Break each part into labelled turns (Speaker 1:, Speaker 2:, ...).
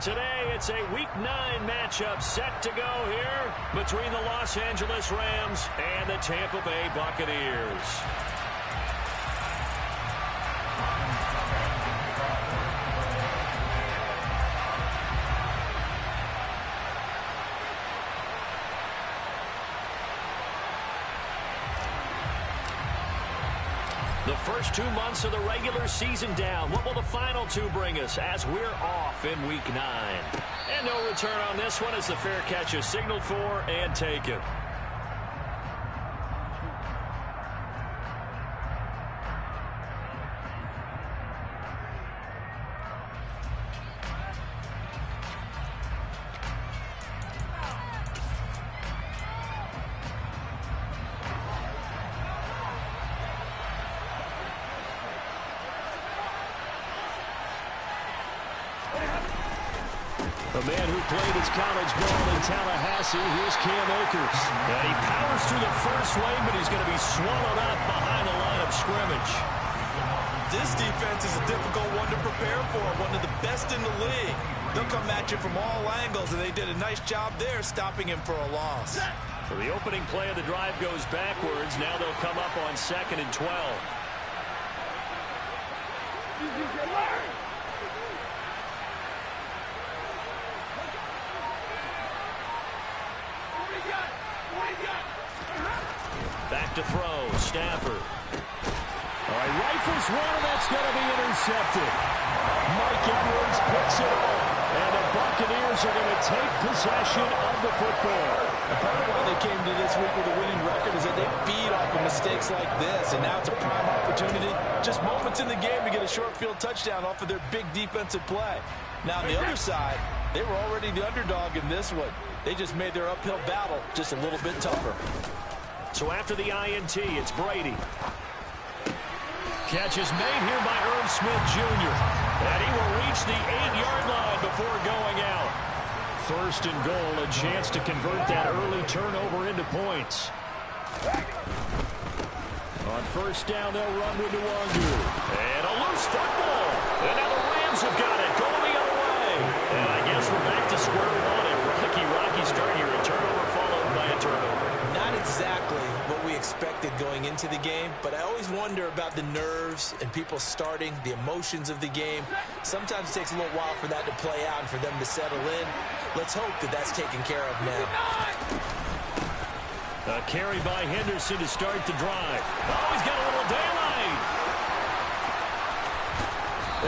Speaker 1: Today, it's a Week 9 matchup set to go here between the Los Angeles Rams and the Tampa Bay Buccaneers. The first 2 months of the regular season down. What will the final 2 bring us as we're off in Week 9? And no return on this one as the fair catch is signaled for and taken. A man who played his college ball in Tallahassee, here's Cam Akers. And he powers through the first wave, but he's going to be swallowed up behind the line of scrimmage.
Speaker 2: This defense is a difficult one to prepare for, one of the best in the league. They'll come at you from all angles, and they did a nice job there stopping him for a loss.
Speaker 1: So the opening play of the drive goes backwards. Now they'll come up on 2nd and 12. Back to throw, Stafford. All right, rifles one, and that's going to be intercepted. Mike Edwards picks it up, and the Buccaneers are going to take possession of the football.
Speaker 2: A part of why they came to this week with a winning record is that they feed off of mistakes like this, and now it's a prime opportunity. Just moments in the game to get a short field touchdown off of their big defensive play. Now, on the other side, they were already the underdog in this one. They just made their uphill battle just a little bit tougher.
Speaker 1: So after the INT, it's Brady. Catch is made here by Irv Smith Jr. And he will reach the 8-yard line before going out. 1st and goal, a chance to convert that early turnover into points. On 1st down, they'll run with Nwangu. And a loose football. And now the Rams have got it, going the other way. And I guess we're back to square one. A rocky start here. A turnover followed by a turnover.
Speaker 2: Not exactly what we expected going into the game, but I always wonder about the nerves and people starting, the emotions of the game. Sometimes it takes a little while for that to play out and for them to settle in. Let's hope that that's taken care of now.
Speaker 1: A carry by Henderson to start the drive. Oh, he's got a little daylight.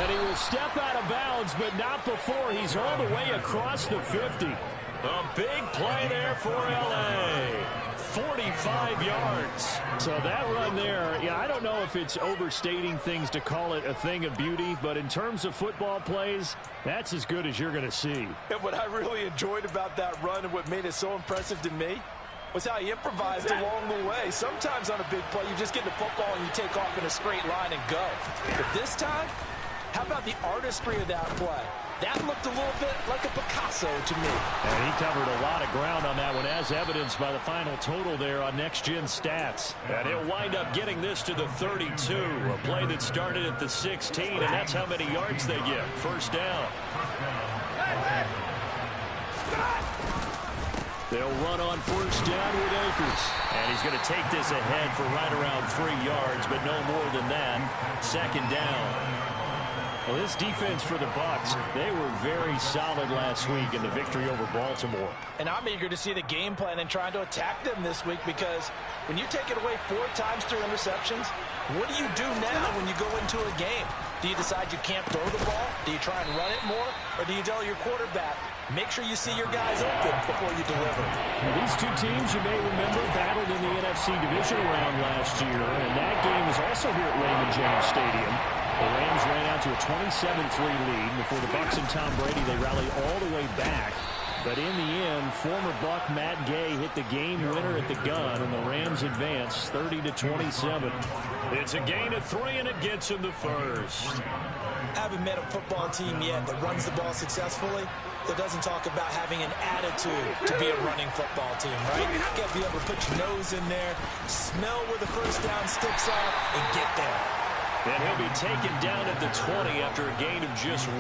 Speaker 1: And he will step out of bounds, but not before he's all the way across the 50. A big play there for L.A. 45 yards. So that run there, yeah, I don't know if it's overstating things to call it a thing of beauty, but in terms of football plays, that's as good as you're going to see.
Speaker 2: And what I really enjoyed about that run and what made it so impressive to me was how he improvised along the way. Sometimes on a big play, you just get the football and you take off in a straight line and go. But this time, how about the artistry of that play? That looked a little bit like a Picasso to me.
Speaker 1: And he covered a lot of ground on that one, as evidenced by the final total there on Next Gen Stats. And he'll wind up getting this to the 32, a play that started at the 16, and that's how many yards they get. 1st down. They'll run on 1st down with Akers. And he's going to take this ahead for right around 3 yards, but no more than that. 2nd down. Well, this defense for the Bucs, they were very solid last week in the victory over Baltimore.
Speaker 2: And I'm eager to see the game plan and trying to attack them this week, because when you take it away 4 times through interceptions, what do you do now when you go into a game? Do you decide you can't throw the ball? Do you try and run it more? Or do you tell your quarterback, make sure you see your guys open before you deliver?
Speaker 1: Well, these 2 teams, you may remember, battled in the NFC divisional round last year, and that game was also here at Raymond James Stadium. The Rams ran out to a 27-3 lead. Before the Bucs and Tom Brady, they rallied all the way back. But in the end, former Buck Matt Gay hit the game winner at the gun, and the Rams advance 30-27. It's a gain of 3, and it gets in the 1st.
Speaker 2: I haven't met a football team yet that runs the ball successfully that doesn't talk about having an attitude to be a running football team, right? You got to be able to put your nose in there, smell where the 1st down sticks are, and get there.
Speaker 1: And he'll be taken down at the 20 after a gain of just 1.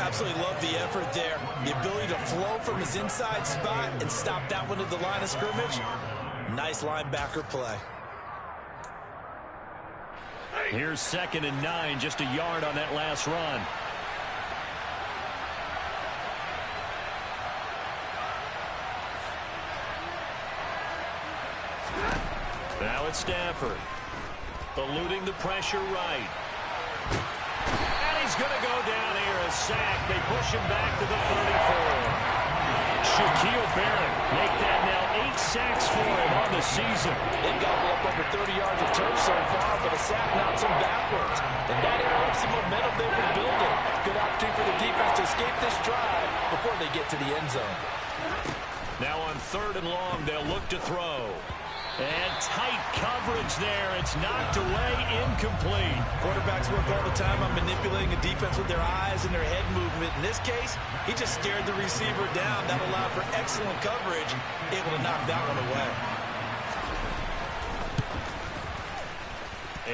Speaker 2: Absolutely love the effort there. The ability to flow from his inside spot and stop that one at the line of scrimmage. Nice linebacker play.
Speaker 1: Here's 2nd and 9, just a yard on that last run. Now it's Stafford. Eluding the pressure right. And he's going to go down here, a sack. They push him back to the 34. Shaquille Barrett make that now 8 sacks for him on the season.
Speaker 2: They've gobbled up over 30 yards of turf so far, but a sack knocks them backwards. And that interrupts the momentum they were building. Good opportunity for the defense to escape this drive before they get to the end zone.
Speaker 1: Now on 3rd and long, they'll look to throw. And tight coverage there. It's knocked away, incomplete.
Speaker 2: Quarterbacks work all the time on manipulating a defense with their eyes and their head movement. In this case, he just stared the receiver down. That allowed for excellent coverage, able to knock that one away.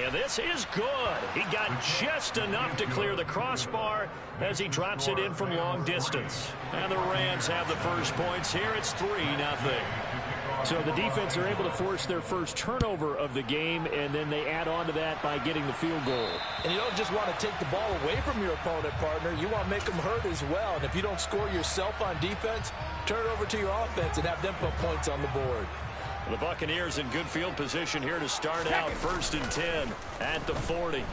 Speaker 1: And this is good. He got just enough to clear the crossbar as he drops it in from long distance. And the Rams have the first points here. It's 3-0.
Speaker 3: So the defense are able to force their first turnover of the game, and then they add on to that by getting the field goal.
Speaker 2: And you don't just want to take the ball away from your opponent, partner. You want to make them hurt as well. And if you don't score yourself on defense, turn it over to your offense and have them put points on the board.
Speaker 1: The Buccaneers in good field position here to start out 1st and 10 at the 40.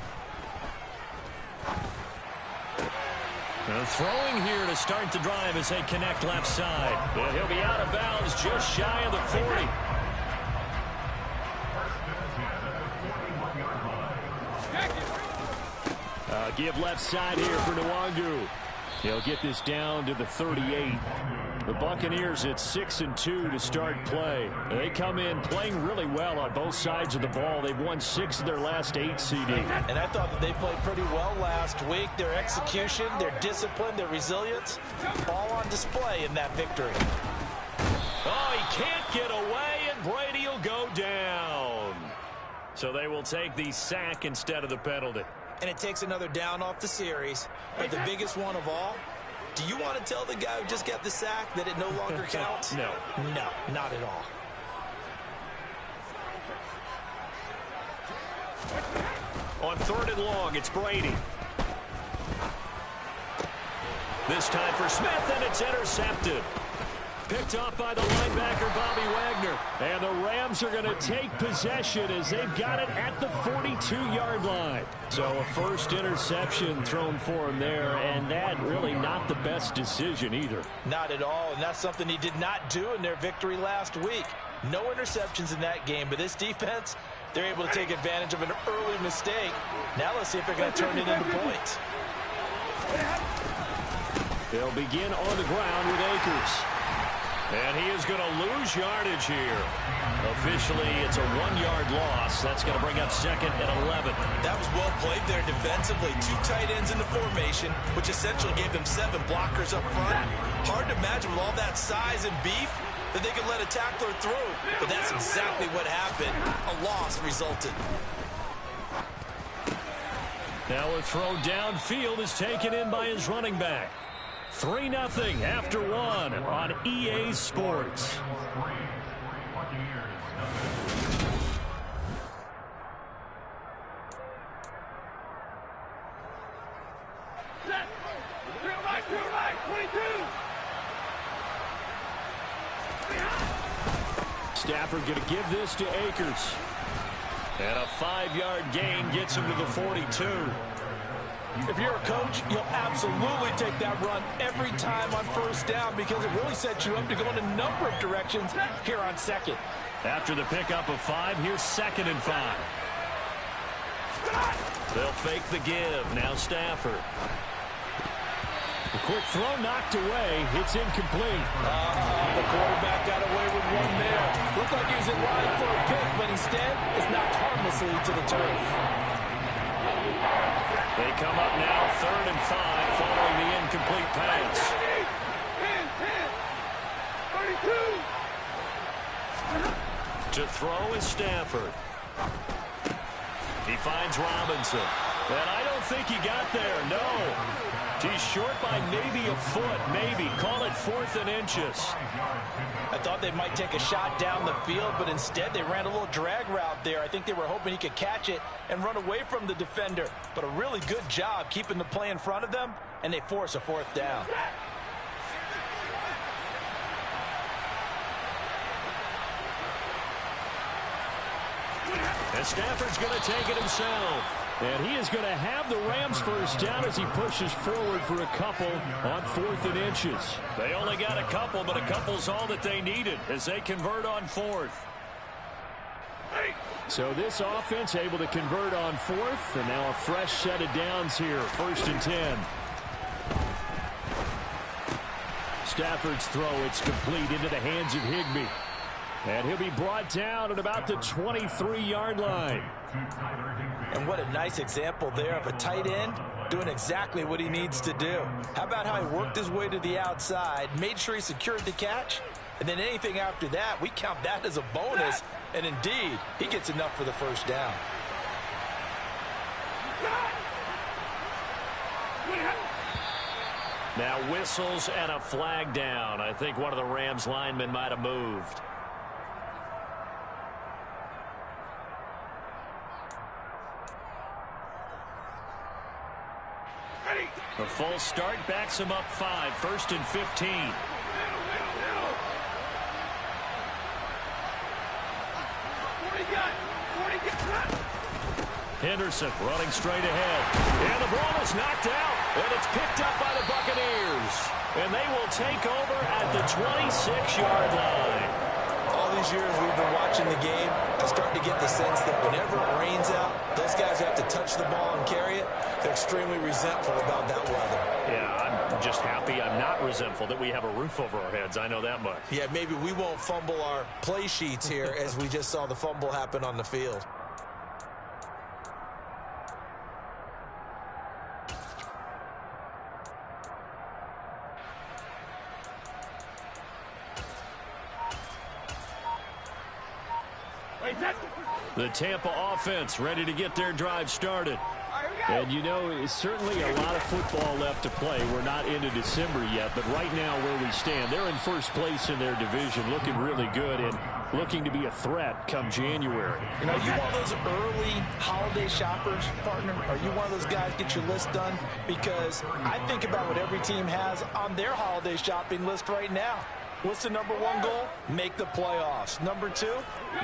Speaker 1: Throwing here to start the drive as they connect left side. And he'll be out of bounds just shy of the 40.
Speaker 3: Give left side here for Nwangu. He'll get this down to the 38. The Buccaneers at 6-2 to start play. They come in playing really well on both sides of the ball. They've won 6 of their last 8, CD.
Speaker 2: And I thought that they played pretty well last week. Their execution, their discipline, their resilience, all on display in that victory.
Speaker 1: Oh, he can't get away, and Brady will go down. So they will take the sack instead of the penalty.
Speaker 2: And it takes another down off the series. But the biggest one of all, do you want to tell the guy who just got the sack that it no longer counts?
Speaker 1: No.
Speaker 2: No, not at all.
Speaker 1: On 3rd and long, it's Brady. This time for Smith, and it's intercepted. Picked off by the linebacker, Bobby Wagner. And the Rams are going to take possession as they've got it at the 42-yard line. So a first interception thrown for him there, and that really not the best decision either.
Speaker 2: Not at all, and that's something he did not do in their victory last week. No interceptions in that game, but this defense, they're able to take advantage of an early mistake. Now let's see if they're going to turn it into points.
Speaker 1: They'll begin on the ground with Akers. And he is going to lose yardage here. Officially, it's a 1-yard loss. That's going to bring up 2nd and 11.
Speaker 2: That was well played there defensively. 2 tight ends in the formation, which essentially gave them 7 blockers up front. Hard to imagine with all that size and beef that they could let a tackler through. But that's exactly what happened. A loss resulted.
Speaker 1: Now a throw downfield is taken in by his running back. 3-0 after 1 on EA Sports. Stafford going to give this to Akers. And a 5-yard gain gets him to the 42.
Speaker 2: If you're a coach, you'll absolutely take that run every time on first down because it really sets you up to go in a number of directions here on 2nd.
Speaker 1: After the pickup of 5, here's 2nd and 5. They'll fake the give. Now Stafford.
Speaker 3: A quick throw knocked away. It's incomplete.
Speaker 2: The quarterback got away with one there. Looked like he was in line for a pick, but instead it's knocked harmlessly to the turf.
Speaker 1: They come up now 3rd and 5 following the incomplete pass. 32. To throw is Stafford. He finds Robinson. And I don't think he got there, no.
Speaker 3: He's short by maybe a foot, maybe. Call it 4th and inches.
Speaker 2: I thought they might take a shot down the field, but instead they ran a little drag route there. I think they were hoping he could catch it and run away from the defender. But a really good job keeping the play in front of them, and they force a 4th down.
Speaker 3: And Stafford's going to take it himself. And he is going to have the Rams first down as he pushes forward for a couple on 4th and inches. They only got a couple, but a couple's all that they needed as they convert on 4th. So this offense able to convert on 4th, and now a fresh set of downs here, 1st and 10. Stafford's throw, it's complete into the hands of Higbee. And he'll be brought down at about the 23-yard line.
Speaker 2: And what a nice example there of a tight end doing exactly what he needs to do. How about how he worked his way to the outside, made sure he secured the catch, and then anything after that, we count that as a bonus. And indeed, he gets enough for the first down.
Speaker 3: Now whistles and a flag down. I think one of the Rams linemen might have moved. The full start backs him up 5, 1st and 15. Henderson running straight ahead. And the ball is knocked out. And it's picked up by the Buccaneers. And they will take over at the 26-yard line.
Speaker 2: All these years we've been watching the game, I'm starting to get the sense that whenever it rains out, those guys have to touch the ball and carry it. They're extremely resentful about that weather.
Speaker 3: Yeah, I'm just happy I'm not resentful that we have a roof over our heads. I know that much.
Speaker 2: Yeah, maybe we won't fumble our play sheets here as we just saw the fumble happen on the field.
Speaker 3: The Tampa offense ready to get their drive started. And, you know, it's certainly a lot of football left to play. We're not into December yet, but right now where we stand, they're in first place in their division, looking really good and looking to be a threat come January.
Speaker 2: You know, you one of those early holiday shoppers, partner? Are you one of those guys get your list done? Because I think about what every team has on their holiday shopping list right now. What's the number 1 goal? Make the playoffs. Number 2,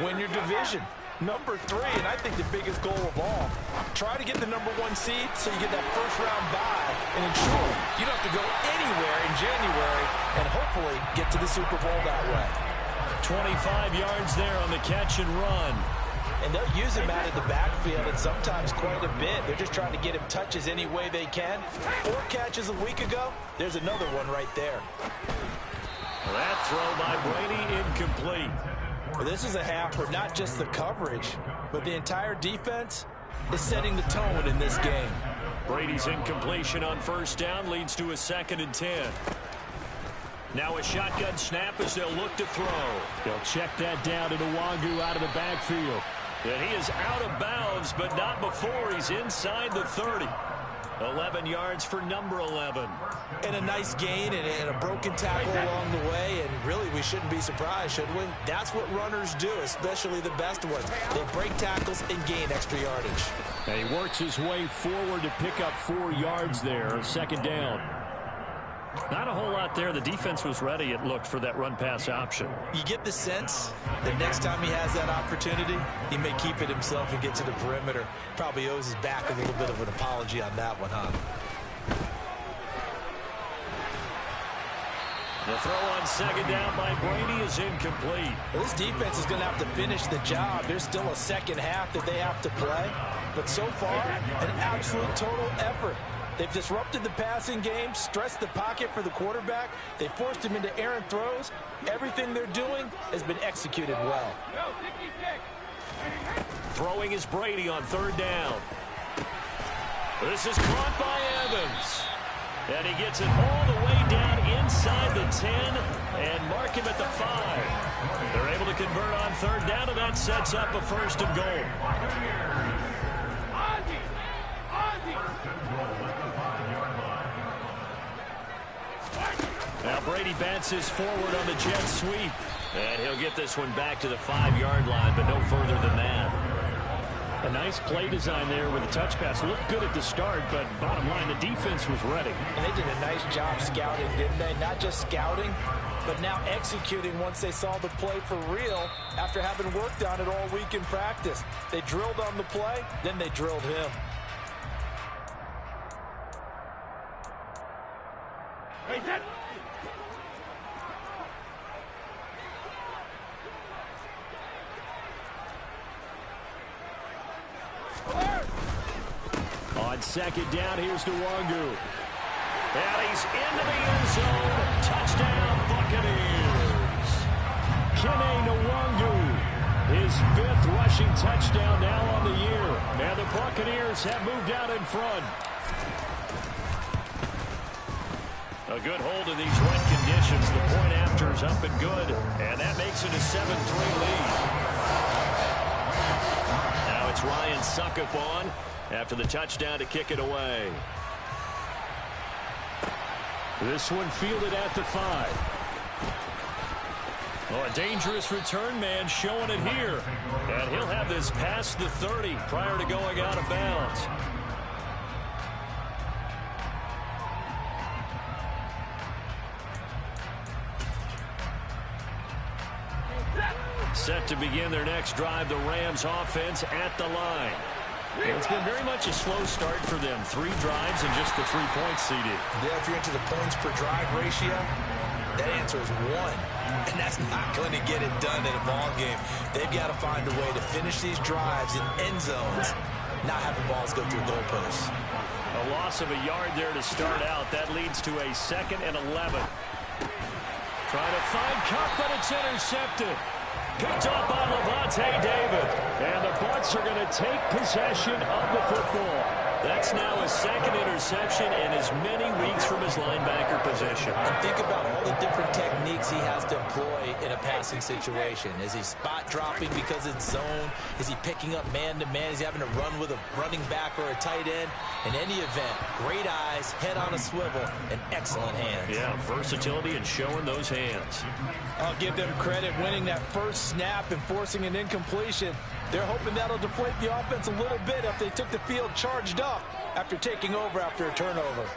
Speaker 2: win your division. Number 3, and I think the biggest goal of all, try to get the number 1 seed so you get that first-round bye and ensure you don't have to go anywhere in January and hopefully get to the Super Bowl that way.
Speaker 3: 25 yards there on the catch and run.
Speaker 2: And they'll use him out of the backfield, and sometimes quite a bit. They're just trying to get him touches any way they can. 4 catches a week ago. There's another one right there.
Speaker 3: That throw by Brady incomplete.
Speaker 2: This is a half where not just the coverage, but the entire defense is setting the tone in this game.
Speaker 3: Brady's incompletion on first down leads to a 2nd and 10. Now a shotgun snap as they'll look to throw. They'll check that down to Nwangu out of the backfield. And he is out of bounds, but not before he's inside the 30. 11 yards for number 11.
Speaker 2: And a nice gain and a broken tackle along the way, and really we shouldn't be surprised, should we? That's what runners do, especially the best ones. They break tackles and gain extra yardage.
Speaker 3: And he works his way forward to pick up 4 yards there, 2nd down. Not a whole lot there. The defense was ready, it looked, for that run-pass option.
Speaker 2: You get the sense that next time he has that opportunity, he may keep it himself and get to the perimeter. Probably owes his back a little bit of an apology on that one, huh?
Speaker 3: The throw on 2nd down by Brady is incomplete.
Speaker 2: Well, this defense is going to have to finish the job. There's still a second half that they have to play. But so far, an absolute total effort. They've disrupted the passing game, stressed the pocket for the quarterback. They forced him into errant throws. Everything they're doing has been executed well.
Speaker 3: Throwing is Brady on 3rd down. This is caught by Evans. And he gets it all the way down inside the 10 and mark him at the 5. They're able to convert on 3rd down, and that sets up a 1st and goal. Brady bats his forward on the jet sweep. And he'll get this one back to the 5-yard line, but no further than that.
Speaker 1: A nice play design there with a touch pass. Looked good at the start, but bottom line, the defense was ready.
Speaker 2: And they did a nice job scouting, didn't they? Not just scouting, but now executing once they saw the play for real after having worked on it all week in practice. They drilled on the play, then they drilled him.
Speaker 1: On second down, here's Nwangu. And he's into the end zone. Touchdown, Buccaneers. Kene Nwangu, his 5th rushing touchdown now on the year. And the Buccaneers have moved out in front.
Speaker 3: A good hold in these wet conditions. The point after is up and good. And that makes it a 7-3 lead. Now it's Ryan Suckup on after the touchdown to kick it away.
Speaker 1: This one fielded at the 5. Oh, a dangerous return man showing it here.
Speaker 3: And he'll have this past the 30 prior to going out of bounds. Set to begin their next drive, the Rams offense at the line.
Speaker 1: It's been very much a slow start for them. 3 drives and just the 3 points seeded.
Speaker 2: Yeah, if you're into the points per drive ratio, that answer is 1. And that's not going to get it done in a ball game. They've got to find a way to finish these drives in end zones, not having balls go through goalposts.
Speaker 1: A loss of a yard there to start out. That leads to a 2nd and 11. Trying to find Cup, but it's intercepted. Picked up by Levante David. And the Bucs are going to take possession of the football.
Speaker 3: That's now his 2nd interception in as many weeks from his linebacker position.
Speaker 2: And think about all the different techniques he has to employ in a passing situation. Is he spot dropping because it's zone? Is he picking up man-to-man? Is he having to run with a running back or a tight end? In any event, great eyes, head on a swivel, and excellent hands.
Speaker 3: Yeah, versatility and showing those hands.
Speaker 2: I'll give them credit winning that first snap and forcing an incompletion. They're hoping that'll deflate the offense a little bit if they took the field charged up after taking over after a turnover.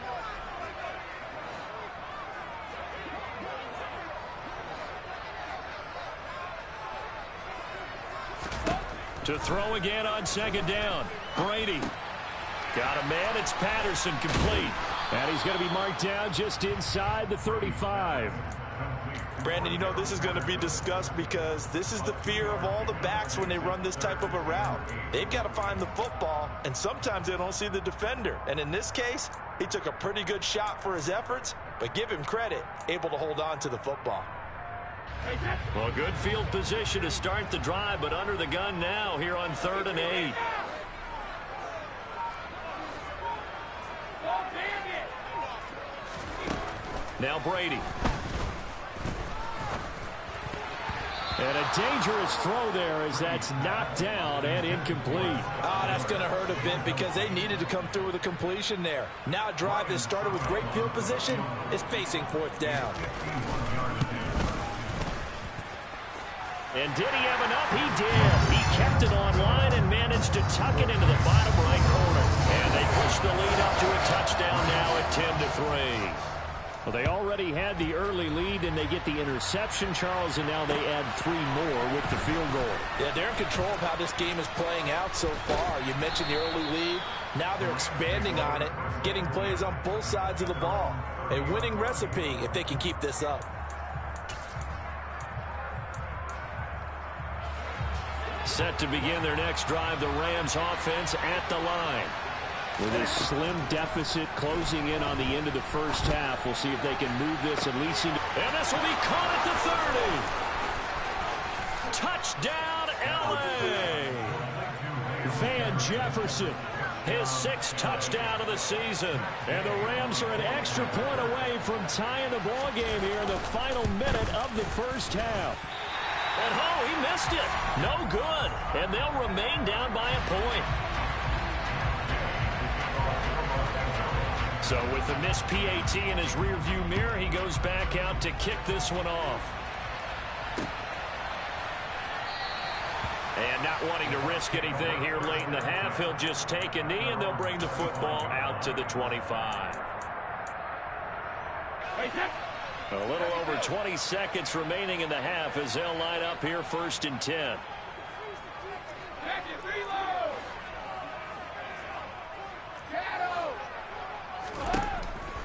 Speaker 1: To throw again on 2nd down. Brady. Got a man. It's Patterson complete. And he's going to be marked down just inside the 35.
Speaker 2: Brandon, you know, this is going to be discussed because this is the fear of all the backs when they run this type of a route. They've got to find the football, and sometimes they don't see the defender. And in this case, he took a pretty good shot for his efforts, but give him credit, able to hold on to the football.
Speaker 3: Well, good field position to start the drive, but under the gun now here on 3rd and 8. Now Brady.
Speaker 1: And a dangerous throw there as that's knocked down and incomplete.
Speaker 2: Oh, that's going to hurt a bit because they needed to come through with a completion there. Now a drive that started with great field position is facing 4th down.
Speaker 3: And did he have enough? He did. He kept it online and managed to tuck it into the bottom right corner. And they push the lead up to a touchdown now at 10-3.
Speaker 1: Well, they already had the early lead, and they get the interception, Charles, and now they add 3 more with the field goal.
Speaker 2: Yeah, they're in control of how this game is playing out so far. You mentioned the early lead. Now they're expanding on it, getting plays on both sides of the ball. A winning recipe if they can keep this up.
Speaker 3: Set to begin their next drive, the Rams offense at the line.
Speaker 1: With a slim deficit closing in on the end of the first half, we'll see if they can move this at least into...
Speaker 3: And this will be caught at the 30. Touchdown, L.A.
Speaker 1: Van Jefferson.
Speaker 3: His 6th touchdown of the season.
Speaker 1: And the Rams are an extra point away from tying the ball game here in the final minute of the first half.
Speaker 3: And he missed it. No good. And they'll remain down by a point. So with the missed PAT in his rearview mirror, he goes back out to kick this one off. And not wanting to risk anything here late in the half, he'll just take a knee, and they'll bring the football out to the 25. A little over 20 seconds remaining in the half as they'll line up here 1st and 10.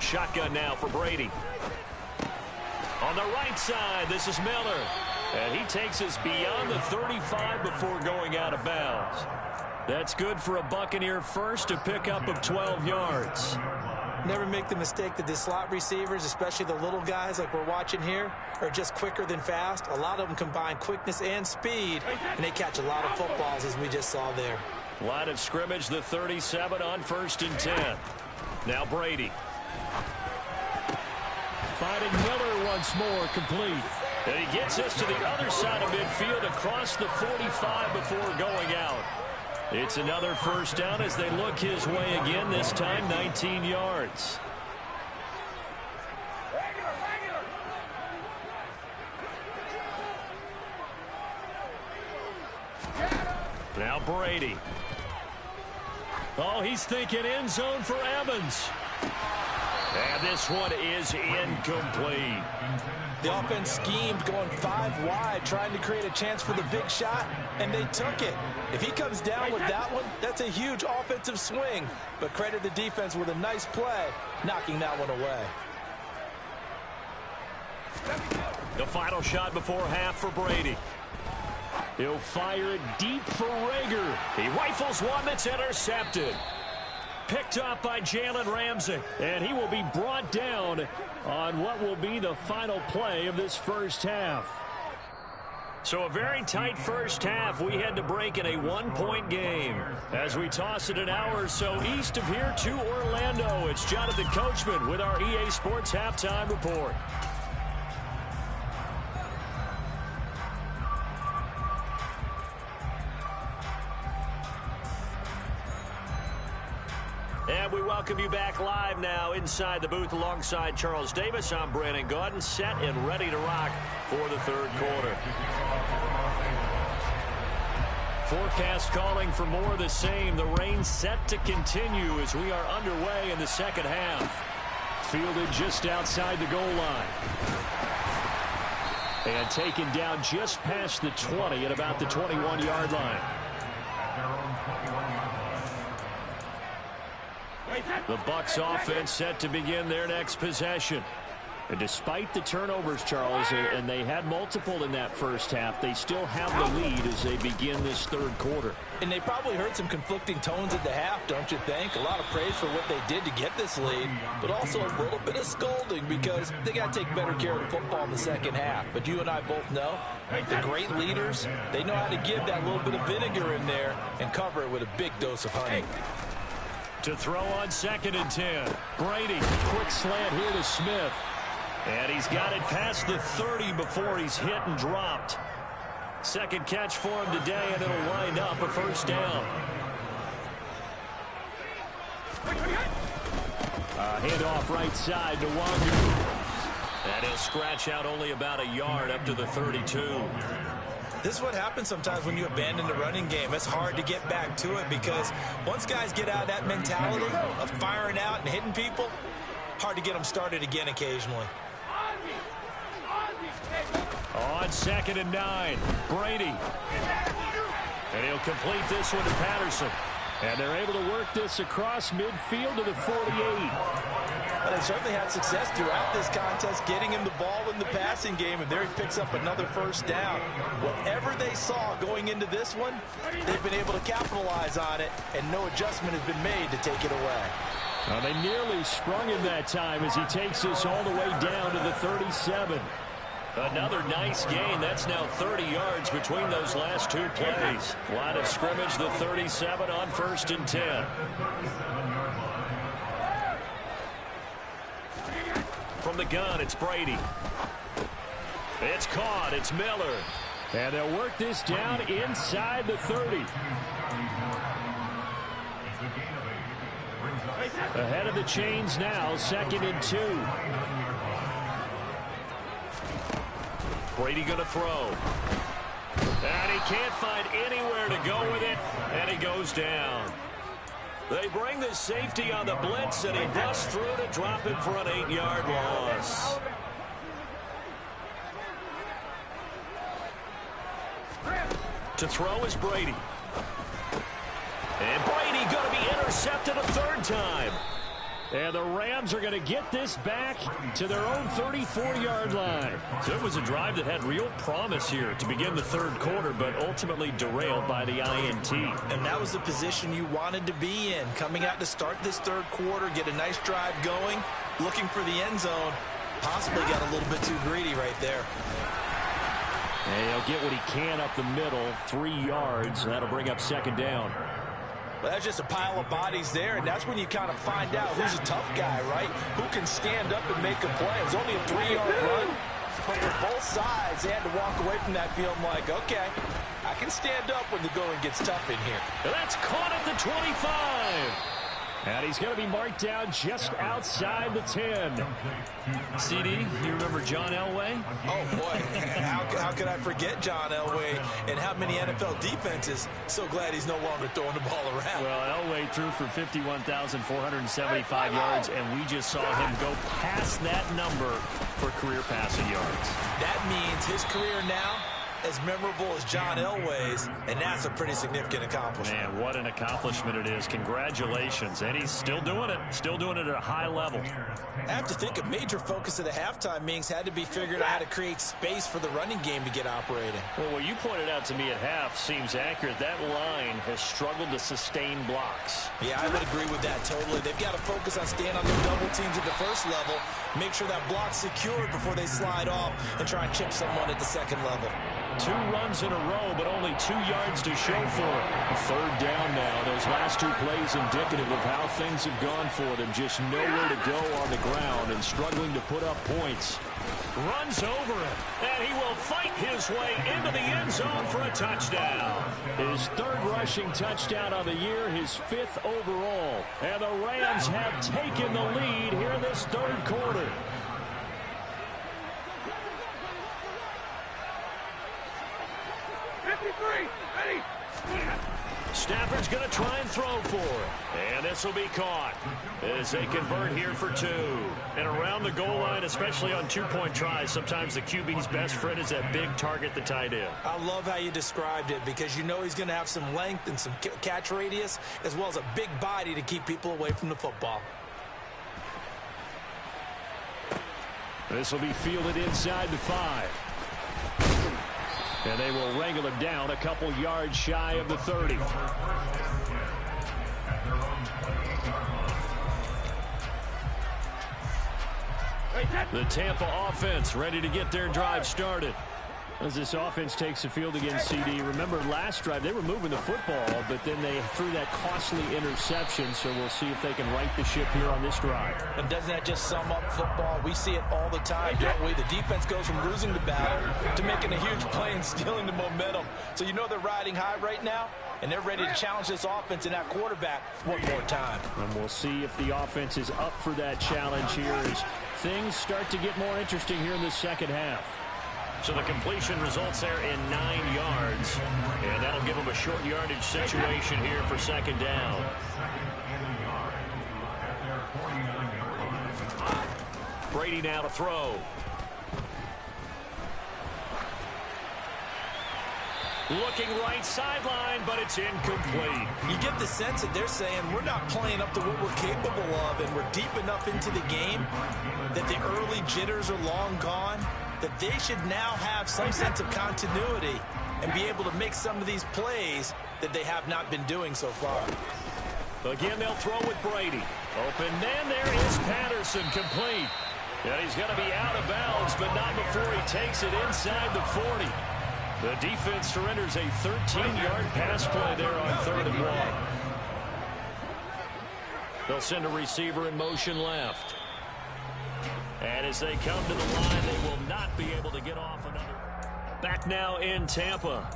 Speaker 3: Shotgun now for Brady. On the right side, this is Miller. And he takes us beyond the 35 before going out of bounds. That's good for a Buccaneer first, a pickup of 12 yards.
Speaker 2: Never make the mistake that the slot receivers, especially the little guys like we're watching here, are just quicker than fast. A lot of them combine quickness and speed, and they catch a lot of footballs, as we just saw there.
Speaker 3: Line of scrimmage, the 37 on 1st and 10. Now Brady.
Speaker 1: Finding Miller once more, complete.
Speaker 3: And he gets us to the other side of midfield across the 45 before going out. It's another 1st down as they look his way again, this time 19 yards. Now Brady. Oh, he's thinking end zone for Evans. And this one is incomplete.
Speaker 2: The offense schemed going 5 wide, trying to create a chance for the big shot, and they took it. If he comes down with that one, that's a huge offensive swing. But credit the defense with a nice play, knocking that one away.
Speaker 3: The final shot before half for Brady. He'll fire it deep for Rager. He rifles one that's intercepted. Picked up by Jalen Ramsey. And he will be brought down on what will be the final play of this first half. So a very tight first half. We had to break in a 1-point game. As we toss it an hour or so east of here to Orlando, it's Jonathan Coachman with our EA Sports Halftime Report. And we welcome you back live now inside the booth alongside Charles Davis. I'm Brandon Gaudin, set and ready to rock for the 3rd quarter. Forecast calling for more of the same. The rain set to continue as we are underway in the 2nd half. Fielded just outside the goal line. And taken down just past the 20 at about the 21-yard line. The Bucs offense set to begin their next possession. And despite the turnovers, Charles, and they had multiple in that first half, they still have the lead as they begin this 3rd quarter.
Speaker 2: And they probably heard some conflicting tones at the half, don't you think? A lot of praise for what they did to get this lead, but also a little bit of scolding because they got to take better care of the football in the 2nd half. But you and I both know the great leaders, they know how to give that little bit of vinegar in there and cover it with a big dose of honey.
Speaker 3: To throw on 2nd and 10. Brady, quick slant here to Smith. And he's got it past the 30 before he's hit and dropped. 2nd catch for him today, and it'll wind up a 1st down. Handoff right side to Wangu. And he'll scratch out only about a yard up to the 32.
Speaker 2: This is what happens sometimes when you abandon the running game. It's hard to get back to it because once guys get out of that mentality of firing out and hitting people, hard to get them started again occasionally.
Speaker 3: On 2nd and 9, Brady. And he'll complete this one to Patterson. And they're able to work this across midfield to the 48.
Speaker 2: Well, they certainly had success throughout this contest, getting him the ball in the passing game, and there he picks up another 1st down. Whatever they saw going into this one, they've been able to capitalize on it, and no adjustment has been made to take it away.
Speaker 3: They nearly sprung him that time as he takes this all the way down to the 37. Another nice gain. That's now 30 yards between those last 2 plays. Line of scrimmage, the 37 on 1st and 10. From the gun, it's Brady. It's caught. It's Miller. And they'll work this down inside the 30.
Speaker 1: Ahead of the chains now, 2nd and 2.
Speaker 3: Brady going to throw. And he can't find anywhere to go with it, and he goes down. They bring the safety on the blitz, and he busts through to drop him for an 8-yard loss. To throw is Brady. And Brady going to be intercepted a 3rd time.
Speaker 1: And the Rams are going to get this back to their own 34-yard line.
Speaker 3: So it was a drive that had real promise here to begin the 3rd quarter, but ultimately derailed by the INT.
Speaker 2: And that was the position you wanted to be in. Coming out to start this 3rd quarter, get a nice drive going, looking for the end zone. Possibly got a little bit too greedy right there.
Speaker 1: And he'll get what he can up the middle, 3 yards. That'll bring up 2nd down.
Speaker 2: Well, that's just a pile of bodies there, and that's when you kind of find out who's a tough guy, right? Who can stand up and make a play. It was only a 3-yard run, but for both sides, they had to walk away from that field like, okay, I can stand up when the going gets tough in here.
Speaker 1: And that's caught at the 25. And he's going to be marked down just outside the 10.
Speaker 3: CD, you remember John Elway?
Speaker 2: Oh, boy. How could I forget John Elway and how many NFL defenses? So glad he's no longer throwing the ball around.
Speaker 3: Well, Elway threw for 51,475 yards, and we just saw him go past that number for career passing yards.
Speaker 2: That means his career now as memorable as John Elway's, and that's a pretty significant accomplishment.
Speaker 3: Man, what an accomplishment it is. Congratulations. And he's still doing it at a high level.
Speaker 2: I have to think a major focus of the halftime meetings had to be figuring out how to create space for the running game to get operating.
Speaker 3: Well, what you pointed out to me at half seems accurate. That line has struggled to sustain blocks.
Speaker 2: Yeah, I would agree with that totally. They've got to focus on staying on their double teams at the first level, make sure that block's secured before they slide off and try and chip someone at the second level.
Speaker 1: 2 runs in a row, but only 2 yards to show for it. 3rd down now. Those last 2 plays indicative of how things have gone for them. Just nowhere to go on the ground and struggling to put up points.
Speaker 3: Runs over it, and he will fight his way into the end zone for a touchdown.
Speaker 1: His 3rd rushing touchdown of the year, his 5th overall. And the Rams have taken the lead here in this 3rd quarter.
Speaker 3: Stafford's going to try and throw for it. And this will be caught as they convert here for 2. And around the goal line, especially on 2-point tries, sometimes the QB's best friend is that big target, the tight end.
Speaker 2: I love how you described it because you know he's going to have some length and some catch radius as well as a big body to keep people away from the football.
Speaker 1: This will be fielded inside the 5. And they will wrangle him down a couple yards shy of the 30. The Tampa offense ready to get their drive started. As this offense takes the field against CD. Remember last drive they were moving the football, but then they threw that costly interception, so we'll see if they can right the ship here on this drive.
Speaker 2: And doesn't that just sum up football? We see it all the time, don't we? The defense goes from losing the battle to making a huge play and stealing the momentum. So you know they're riding high right now, and they're ready to challenge this offense and that quarterback one more time.
Speaker 1: And we'll see if the offense is up for that challenge here as things start to get more interesting here in the second half.
Speaker 3: So the completion results there in 9 yards. And that'll give them a short yardage situation here for 2nd down. Brady now to throw. Looking right sideline, but it's incomplete.
Speaker 2: You get the sense that they're saying we're not playing up to what we're capable of, and we're deep enough into the game that the early jitters are long gone, that they should now have some sense of continuity and be able to make some of these plays that they have not been doing so far.
Speaker 3: Again, they'll throw with Brady. Open man, there is Patterson, complete. And he's going to be out of bounds, but not before he takes it inside the 40. The defense surrenders a 13-yard pass play there on 3rd and 1. They'll send a receiver in motion left. And as they come to the line, they will not be able to get off another. Back now in Tampa.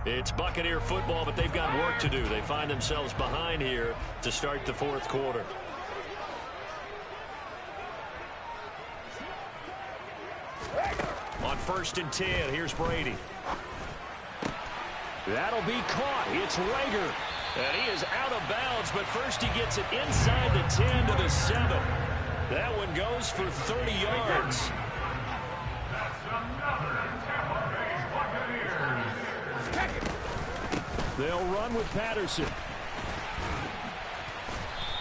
Speaker 3: It's Buccaneer football, but they've got work to do. They find themselves behind here to start the fourth quarter. On 1st and 10, here's Brady. That'll be caught. It's Rager. And he is out of bounds, but first he gets it inside the 10 to the 7. That one goes for 30 yards. They'll run with Patterson.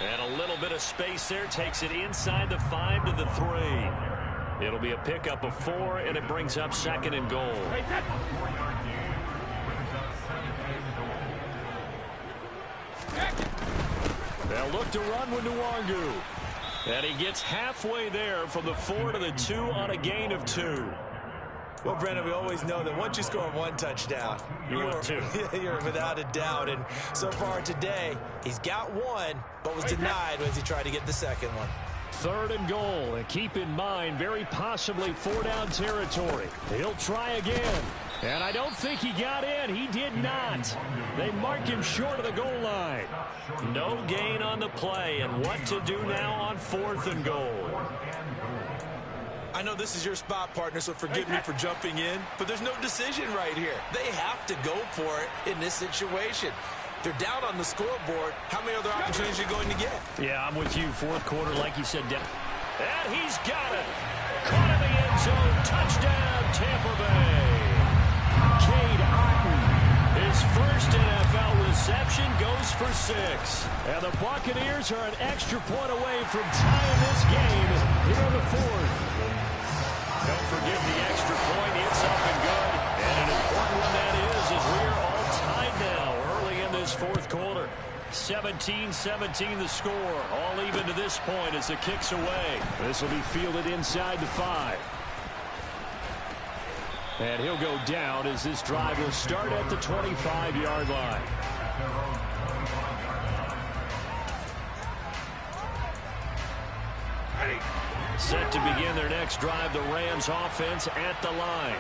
Speaker 3: And a little bit of space there. Takes it inside the 5 to the 3. It'll be a pickup of 4, and it brings up 2nd and goal. They'll look to run with Nwangu. And he gets halfway there from the 4 to the 2 on a gain of 2.
Speaker 2: Well, Brendan, we always know that once you score 1 touchdown, you're without a doubt. And so far today, he's got 1, but was denied as he tried to get the 2nd one.
Speaker 1: 3rd and goal, and keep in mind, very possibly 4-down territory. He'll try again, and I don't think he got in. He did not. They mark him short of the goal line.
Speaker 3: No gain on the play, and what to do now on 4th and goal.
Speaker 2: I know this is your spot, partner, so forgive me for jumping in, but there's no decision right here. They have to go for it in this situation. They're down on the scoreboard. How many other opportunities are you going to get?
Speaker 1: Yeah, I'm with you. 4th quarter, like you said, down.
Speaker 3: And he's got it. Caught in the end zone. Touchdown, Tampa Bay.
Speaker 1: Cade Otton.
Speaker 3: His first NFL reception goes for 6.
Speaker 1: And the Buccaneers are an extra point away from tying this game here in the 4th.
Speaker 3: Don't forget the extra point. It's up and good. And an important one that is, as we are all tied now early in this 4th quarter. 17-17 the score. All even to this point as the kick's away.
Speaker 1: This will be fielded inside the 5. And he'll go down as this drive will start at the 25-yard line.
Speaker 3: Set to begin their next drive, the Rams offense at the line.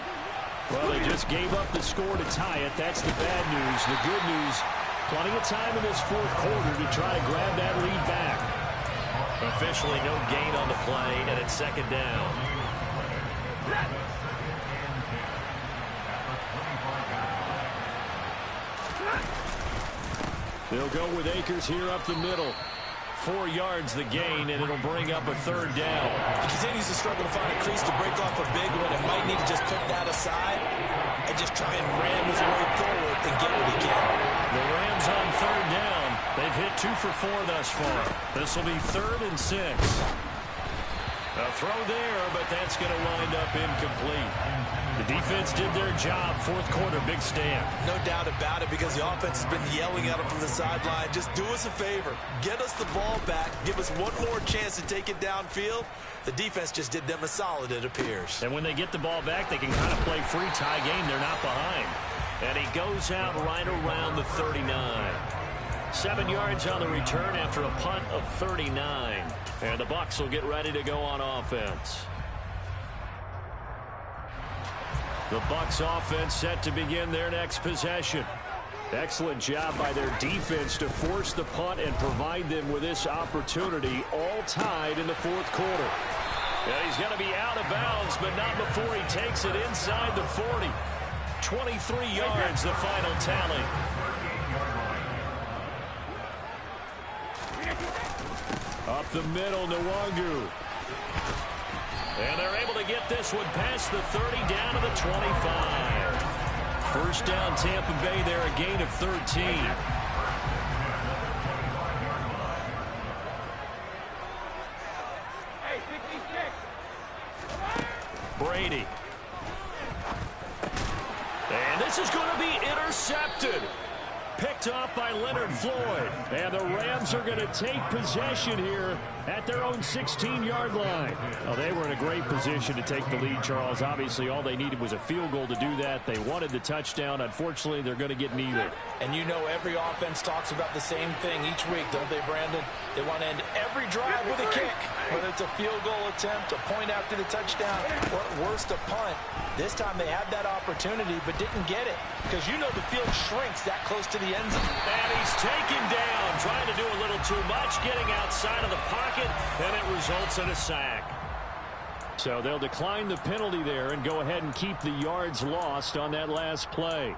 Speaker 1: Well, they just gave up the score to tie it. That's the bad news. The good news, plenty of time in this 4th quarter to try to grab that lead back.
Speaker 3: Officially no gain on the play, and it's 2nd down.
Speaker 1: They'll go with Akers here up the middle. 4 yards the gain, and it'll bring up a 3rd down.
Speaker 2: He continues to struggle to find a crease to break off a big one. It might need to just put that aside and just try and ram his way forward and get what he can.
Speaker 3: The Rams on 3rd down. They've hit 2 for 4 thus far. This will be 3rd and 6. A throw there, but that's going to wind up incomplete. The defense did their job. 4th quarter, big stand.
Speaker 2: No doubt about it, because the offense has been yelling at him from the sideline. Just do us a favor. Get us the ball back. Give us one more chance to take it downfield. The defense just did them a solid, it appears.
Speaker 3: And when they get the ball back, they can kind of play free tie game. They're not behind. And he goes out right around the 39. 7 yards on the return after a punt of 39. And the Bucs will get ready to go on offense. The Bucs offense set to begin their next possession. Excellent job by their defense to force the punt and provide them with this opportunity, all tied in the 4th quarter. Yeah, he's going to be out of bounds, but not before he takes it inside the 40. 23 yards, the final tally.
Speaker 1: Up the middle, Nwangu.
Speaker 3: And they're able to get this one past the 30 down to the 25. 1st down, Tampa Bay there, a gain of 13. Brady. And this is going to be intercepted. Picked off by Leonard Floyd.
Speaker 1: And the Rams are going to take possession here at their own 16-yard line. Well, they were in a great position to take the lead, Charles. Obviously, all they needed was a field goal to do that. They wanted the touchdown. Unfortunately, they're going to get neither.
Speaker 2: And you know every offense talks about the same thing each week, don't they, Brandon? They want to end every drive with a kick. Whether it's a field goal attempt, a point after the touchdown, or at worst a punt, this time they had that opportunity but didn't get it because you know the field shrinks that close to the end zone.
Speaker 3: And he's taken down, trying to do a little too much, getting outside of the pocket, and it results in a sack. So they'll decline the penalty there and go ahead and keep the yards lost on that last play.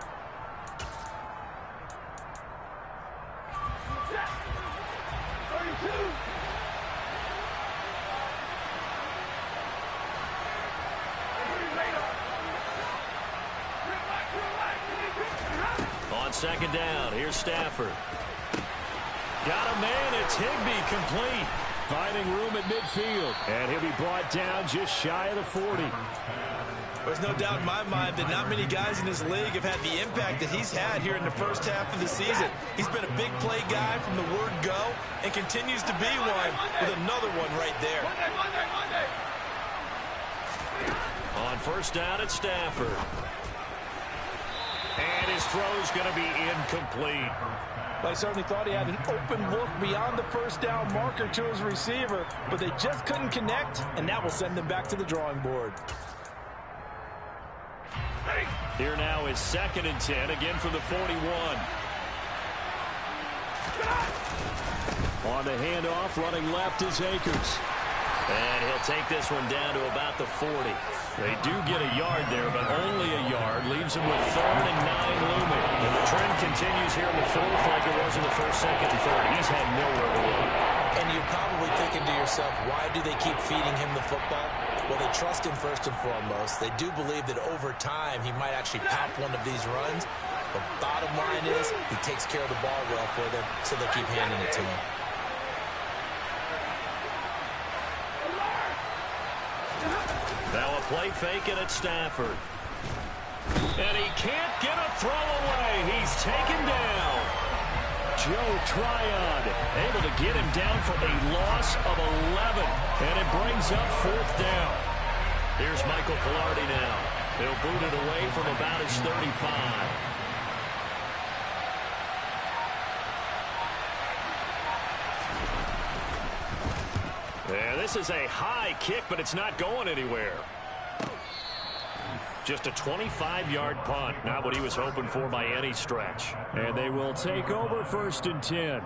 Speaker 3: On second down, here's Stafford. Got a man, it's Higbee, complete. Finding room at midfield. And he'll be brought down just shy of the 40.
Speaker 2: There's no doubt in my mind that not many guys in this league have had the impact that he's had here in the first half of the season. He's been a big play guy from the word go and continues to be one with another one right there.
Speaker 3: On first down, it's Stafford. And his throw's going to be incomplete.
Speaker 2: I certainly thought he had an open look beyond the first down marker to his receiver, but they just couldn't connect, and that will send them back to the drawing board.
Speaker 3: Here now is 2nd and 10, again from the 41. On the handoff, running left is Akers. And he'll take this one down to about the 40. They do get a yard there, but only a yard. Leaves him with 3rd and 9 looming. And the trend continues here in the 4th like it was in the 1st, 2nd, and 3rd. He's had nowhere to run.
Speaker 2: And you're probably thinking to yourself, why do they keep feeding him the football? Well, they trust him first and foremost. They do believe that over time he might actually pop one of these runs. The bottom line is he takes care of the ball well for them, so they'll keep handing it to him.
Speaker 3: Now a play fake and it's Stafford. And he can't get a throw away. He's taken down. Joe Tryon able to get him down for a loss of 11. And it brings up 4th down. Here's Michael Pilardi now. He'll boot it away from about his 35. Yeah, this is a high kick, but it's not going anywhere. Just a 25-yard punt. Not what he was hoping for by any stretch. And they will take over 1st and 10.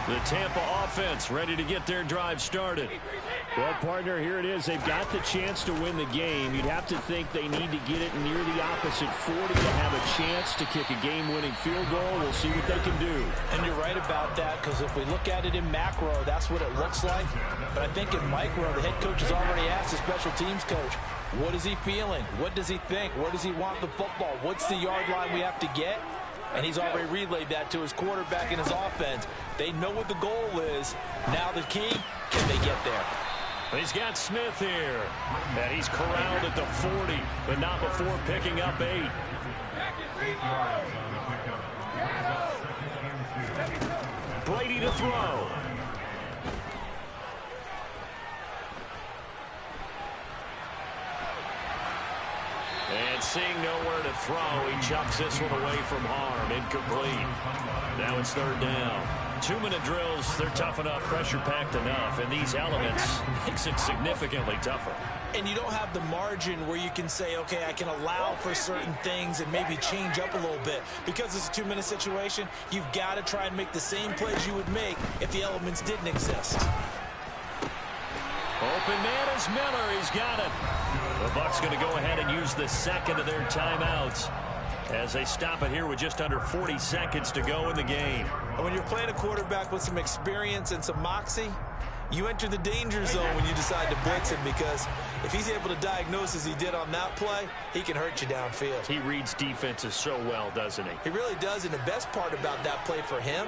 Speaker 3: The Tampa offense ready to get their drive started. Well, partner, here it is. They've got the chance to win the game. You'd have to think they need to get it near the opposite 40 to have a chance to kick a game-winning field goal. We'll see what they can do.
Speaker 2: And you're right about that, because if we look at it in macro, that's what it looks like. But I think in micro, the head coach has already asked the special teams coach, what is he feeling? What does he think? Where does he want the football? What's the yard line we have to get? And he's already relayed that to his quarterback and his offense. They know what the goal is. Now the key, can they get there?
Speaker 3: He's got Smith here. And he's corralled at the 40, but not before picking up 8. Brady to throw. And seeing nowhere to throw, he chucks this one away from harm. Incomplete. Now it's 3rd down. 2-minute drills, they're tough enough, pressure-packed enough, and these elements makes it significantly tougher.
Speaker 2: And you don't have the margin where you can say, okay, I can allow for certain things and maybe change up a little bit. Because it's a 2-minute situation, you've got to try and make the same plays you would make if the elements didn't exist.
Speaker 3: Open man is Miller. He's got it. The Bucs going to go ahead and use the 2nd of their timeouts as they stop it here with just under 40 seconds to go in the game.
Speaker 2: And when you're playing a quarterback with some experience and some moxie, you enter the danger zone when you decide to blitz him, because if he's able to diagnose as he did on that play, he can hurt you downfield.
Speaker 3: He reads defenses so well, doesn't he?
Speaker 2: He really does, and the best part about that play for him,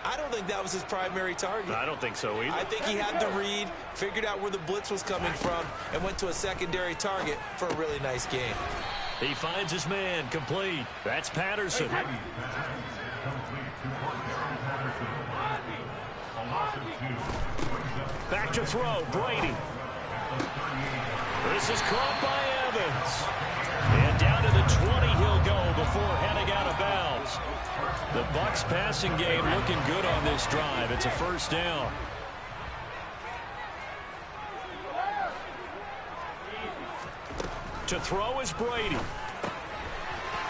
Speaker 2: I don't think that was his primary target.
Speaker 3: I don't think so either.
Speaker 2: I think he had the read, figured out where the blitz was coming from, and went to a secondary target for a really nice game.
Speaker 3: He finds his man, complete. That's Patterson. Back to throw, Brady. This is caught by Evans. And down to the 20 he'll go before heading out of bounds. The Bucs passing game looking good on this drive. It's a first down. To throw is Brady.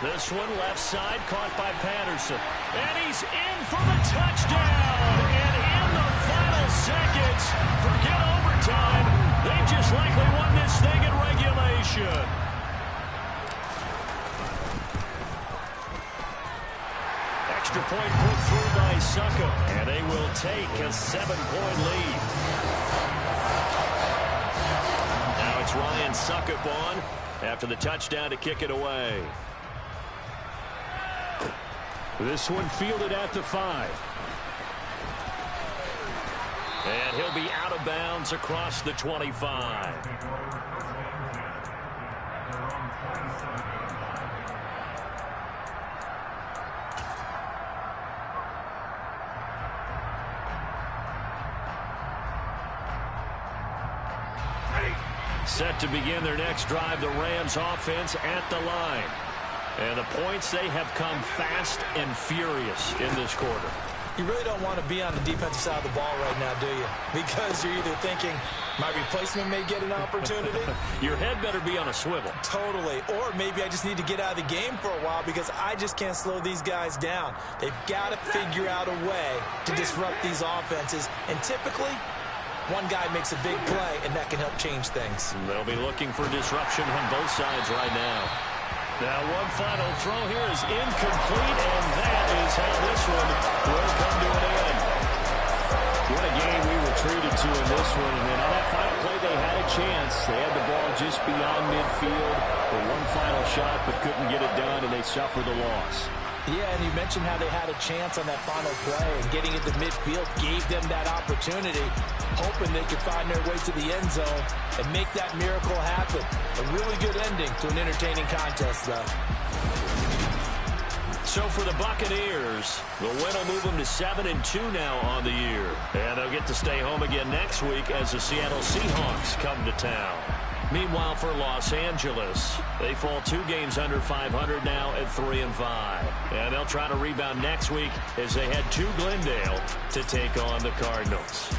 Speaker 3: This one left side caught by Patterson. And he's in for the touchdown. And in the final seconds, forget overtime. They just likely won this thing in regulation. Extra point put through by Succo. And they will take a 7-point lead. Now it's Ryan Suckup on after the touchdown to kick it away. This one fielded at the 5. And he'll be out of bounds across the 25. Set to begin their next drive, the Rams offense at the line. And the points, they have come fast and furious in this quarter.
Speaker 2: You really don't want to be on the defensive side of the ball right now, do you? Because you're either thinking, my replacement may get an opportunity.
Speaker 3: Your head better be on a swivel.
Speaker 2: Totally. Or maybe I just need to get out of the game for a while because I just can't slow these guys down. They've got to figure out a way to disrupt these offenses. And typically, one guy makes a big play, and that can help change things.
Speaker 3: They'll be looking for disruption on both sides right now. Now one final throw here is incomplete, and that is how this one will come to an end. What a game we were treated to in this one. And on that final play, they had a chance. They had the ball just beyond midfield for one final shot, but couldn't get it done, and they suffered the loss.
Speaker 2: Yeah, and you mentioned how they had a chance on that final play, and getting into midfield gave them that opportunity, hoping they could find their way to the end zone and make that miracle happen. A really good ending to an entertaining contest, though.
Speaker 3: So for the Buccaneers, the win will move them to 7-2 now on the year. And they'll get to stay home again next week as the Seattle Seahawks come to town. Meanwhile, for Los Angeles, they fall 2 games under 500 now at 3-5. And they'll try to rebound next week as they head to Glendale to take on the Cardinals.